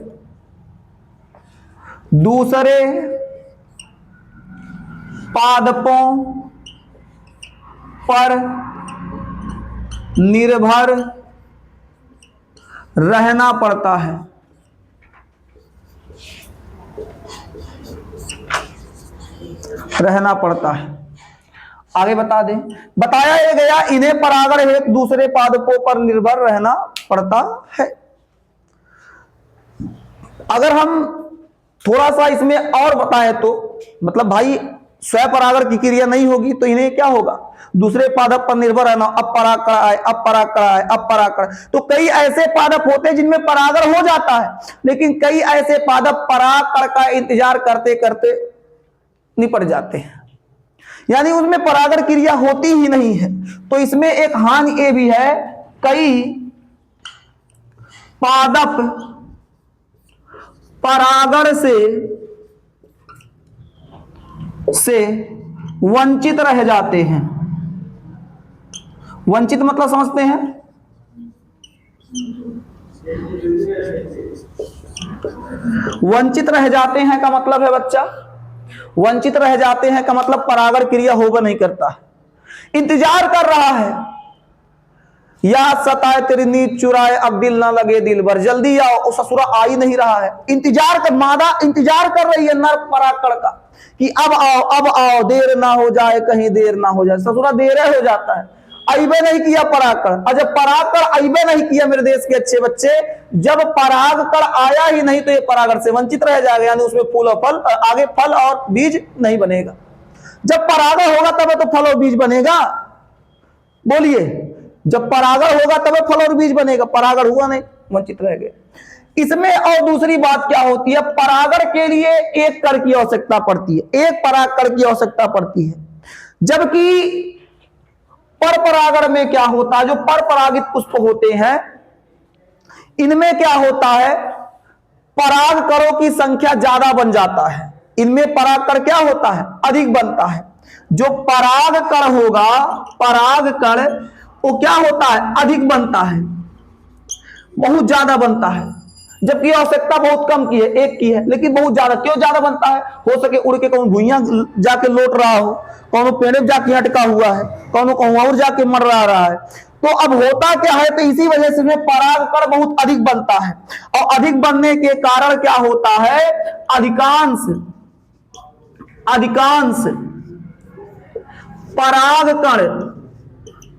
दूसरे पादपों पर निर्भर रहना पड़ता है। रहना पड़ता है। आगे बता दें, बताया गया इन्हें परागण हेतु दूसरे पादपों पर निर्भर रहना पड़ता है। अगर हम थोड़ा सा इसमें और बताएं तो मतलब भाई स्व परागण की क्रिया नहीं होगी तो इन्हें क्या होगा, दूसरे पादप पर निर्भर रहना। अब पराग आए, अब पराग आए, अब पराग। तो कई ऐसे पादप होते हैं जिनमें परागण हो जाता है, लेकिन कई ऐसे पादप पराग का इंतजार करते करते निपट जाते हैं, यानी उनमें परागण क्रिया होती ही नहीं है। तो इसमें एक हानि ये भी है, कई पादप परागण से वंचित रह जाते हैं। वंचित मतलब समझते हैं, वंचित रह जाते हैं का मतलब है बच्चा, वंचित रह जाते हैं का मतलब परागण क्रिया होगा नहीं करता है, इंतजार कर रहा है। या सताए तेरी नींद चुराए अब दिल ना लगे दिल भर, जल्दी आओ, वो ससुरा आ ही नहीं रहा है। इंतजार कर, मादा इंतजार कर रही है नर परागण का कि अब आओ, अब आओ, देर ना हो जाए, कहीं देर ना हो जाए। ससुरा देर हो जाता है, अइबे नहीं किया परागण। और जब परागण अइबे नहीं किया मेरे देश के अच्छे बच्चे, जब परागण आया ही नहीं तो ये परागण से वंचित रह जाएगा, यानी उसमें फूल और फल, आगे फल और बीज नहीं बनेगा। जब परागण होगा तब तो फल और बीज बनेगा, बोलिए, जब परागण होगा तब फल और बीज बनेगा, परागण हुआ नहीं, वंचित रह गए। इसमें और दूसरी बात क्या होती है, परागण के लिए एक कण की आवश्यकता पड़ती है, एक परागकण की आवश्यकता पड़ती है। जबकि पर परागण में क्या होता है, जो पर परागित पुष्प होते हैं इनमें क्या होता है, परागकणों की संख्या ज्यादा बन जाता है। इनमें परागकण क्या होता है, अधिक बनता है। जो परागकण होगा, परागकण वो क्या होता है, अधिक बनता है, बहुत ज्यादा बनता है। जबकि आवश्यकता बहुत कम की है, एक की है, लेकिन बहुत ज्यादा। क्यों ज्यादा बनता है, हो सके उड़ के कौन भुइयां जाके लौट रहा हो, कौन पेड़ जाके अटका हुआ है, कौन कहूं और जाके मर रहा है। तो अब होता क्या है, तो इसी वजह से परागकण बहुत अधिक बनता है। और अधिक बनने के कारण क्या होता है, अधिकांश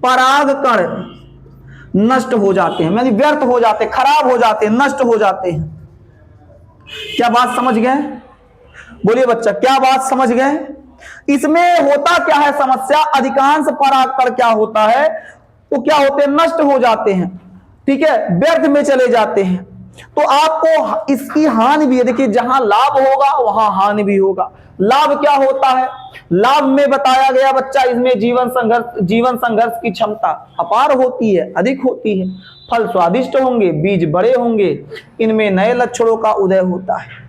परागकण नष्ट हो जाते हैं, यानी व्यर्थ हो जाते हैं, खराब हो जाते हैं, नष्ट हो जाते हैं। क्या बात समझ गए, बोलिए बच्चा, क्या बात समझ गए। इसमें होता क्या है समस्या, अधिकांश परागकण क्या होता है, तो क्या होते हैं, नष्ट हो जाते हैं, ठीक है, व्यर्थ में चले जाते हैं। तो आपको इसकी हानि भी है। देखिए, जहां लाभ होगा वहां हानि भी होगा। लाभ क्या होता है? लाभ में बताया गया बच्चा, इसमें जीवन संघर्ष की क्षमता अपार होती है, अधिक होती है। फल स्वादिष्ट होंगे, बीज बड़े होंगे, इनमें नए लक्षणों का उदय होता है।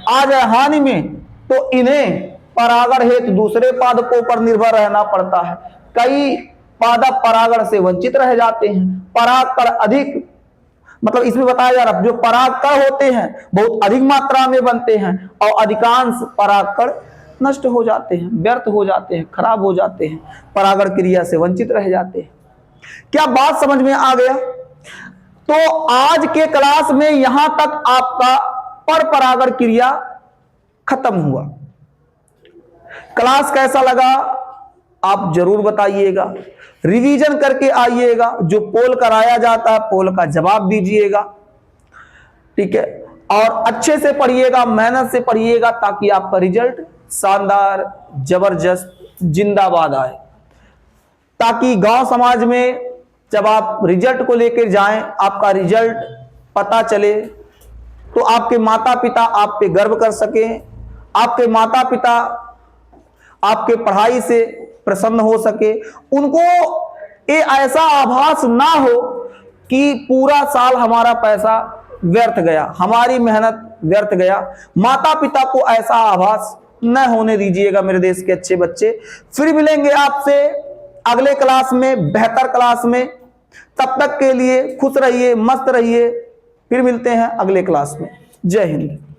आ जाए हानि में, तो इन्हें परागण हेतु दूसरे पादपों पर निर्भर रहना पड़ता है। कई पादप परागण से वंचित रह जाते हैं। परागकण अधिक, मतलब इसमें बताया जा रहा, जो परागकण होते हैं बहुत अधिक मात्रा में बनते हैं और अधिकांश परागकण नष्ट हो जाते हैं, व्यर्थ हो जाते हैं, खराब हो जाते हैं, परागण क्रिया से वंचित रह जाते हैं। क्या बात समझ में आ गया? तो आज के क्लास में यहां तक आपका पर परागण क्रिया खत्म हुआ। क्लास कैसा लगा आप जरूर बताइएगा, रिवीजन करके आइएगा। जो पोल कराया जाता है पोल का जवाब दीजिएगा, ठीक है? और अच्छे से पढ़िएगा, मेहनत से पढ़िएगा, ताकि आपका रिजल्ट शानदार, जबरदस्त, जिंदाबाद आए। ताकि गांव समाज में जब आप रिजल्ट को लेकर जाएं, आपका रिजल्ट पता चले, तो आपके माता पिता आप पे गर्व कर सकें, आपके माता पिता आपके पढ़ाई से प्रसन्न हो सके, उनको ये ऐसा आभास ना हो कि पूरा साल हमारा पैसा व्यर्थ गया, हमारी मेहनत व्यर्थ गया। माता पिता को ऐसा आभास न होने दीजिएगा मेरे देश के अच्छे बच्चे। फिर मिलेंगे आपसे अगले क्लास में, बेहतर क्लास में। तब तक के लिए खुश रहिए, मस्त रहिए। फिर मिलते हैं अगले क्लास में। जय हिंद।